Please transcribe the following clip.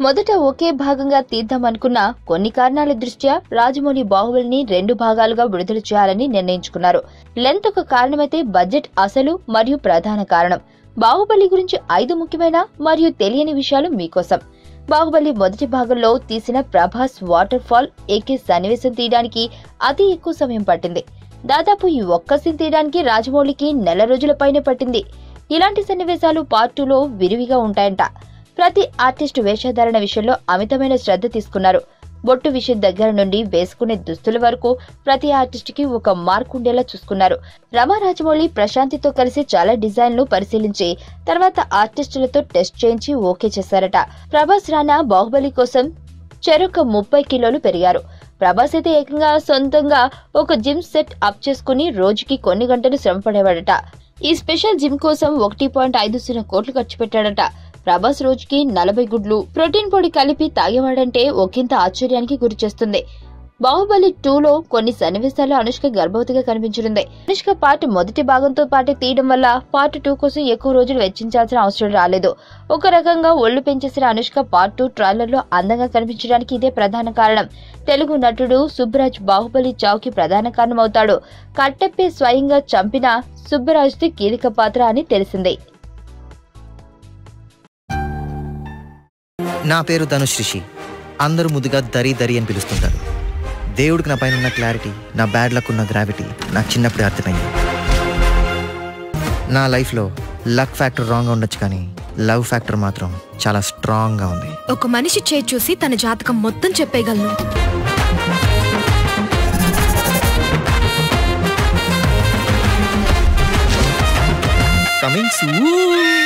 మొదట ఒకే భాగంగా తీద్దామనుకున్న కొన్ని కారణాల దృష్ట్యా రాజమౌళి బాహుబలిని 2 భాగాలుగా విడుదల చేయాలని నిర్ణయించుకున్నారు. లెంత్ ఒక కారణమైతే బడ్జెట్ అసలు మరియు ప్రధాన కారణం. బాహుబలి గురించి 5 ముఖ్యమైన మరియు తెలియని విషయాలు మీకోసం. బాహుబలి మొదటి భాగంలో తీసిన ప్రభాస్ వాటర్ ఫాల్ ఎక్కే సన్నివేశం తీయడానికి అతి ఎక్కువ సమయం పట్టింది. దాదాపు ఈ ఒక్క సీన్ తీయడానికి రాజమౌళికి 1 నెల రోజుల పైనే పట్టింది. ఇలాంటి సన్నివేశాలు పార్ట్ 2లో విరివిగా ఉంటాయంట. ప్రతి ఆర్టిస్టు వేషధారణ విషయంలో అమితమైన శ్రద్ధ తీసుకున్నారు. బొట్టు విషయం దగ్గర నుండి వేసుకునే దుస్తుల వరకు ప్రతి ఆర్టిస్టుకి ఒక మార్క్ ఉండేలా చూసుకున్నారు. రమా రాజమౌళి ప్రశాంతితో కలిసి చాలా డిజైన్లు పరిశీలించి తర్వాత ఆర్టిస్టులతో టెస్ట్ చేయించి ఓకే చేశారట. ప్రభాస్ రానా బాహుబలి కోసం చెరొక 30 కిలోలు పెరిగారు. ప్రభాస్ అయితే ఏకంగా సొంతంగా ఒక జిమ్ సెట్ అప్ చేసుకుని రోజుకి కొన్ని గంటలు శ్రమ పడేవాడట. ఈ స్పెషల్ జిమ్ కోసం 1.50 కోట్లు ఖర్చు పెట్టాడట. ప్రభాస్ రోజుకి 40 గుడ్లు ప్రోటీన్ పొడి కలిపి తాగేవాడంటే ఒకంత ఆశ్చర్యానికి గురి చేస్తుంది. బాహుబలి 2లో కొన్ని సన్నివేశాలు అనుష్క గర్భవతిగా కనిపించనుంది. అనుష్క పార్ట్ మొదటి భాగంతో పాటు తీయడం వల్ల పార్ట్ 2 కోసం ఎక్కువ రోజులు వెచ్చించాల్సిన అవసరం రాలేదు. ఒక రకంగా ఒళ్లు పెంచేసిన అనుష్క పార్ట్ 2 ట్రైలర్ లో అందంగా కనిపించడానికి ఇదే ప్రధాన కారణం. తెలుగు నటుడు సుబ్బరాజ్ బాహుబలి చావుకి ప్రధాన కారణమవుతాడు. కట్టప్పే స్వయంగా చంపిన సుబ్బరాజ్ది కీలక పాత్ర అని తెలిసిందే. నా పేరు ధనుష్ రిషి. అందరూ ముద్దుగా దరి దరి అని పిలుస్తుంటారు. దేవుడికి నా పైన ఉన్న క్లారిటీ, నా బ్యాడ్ లక్ ఉన్న గ్రావిటీ నాకు చిన్నప్పుడే అర్థమైంది. నా లైఫ్లో లక్ ఫ్యాక్టర్ రాంగ్గా ఉండొచ్చు, కానీ లవ్ ఫ్యాక్టర్ మాత్రం చాలా స్ట్రాంగ్గా ఉంది. ఒక మనిషి చేయి చూసి తన జాతకం మొత్తం చెప్పేయగలను. Coming soon.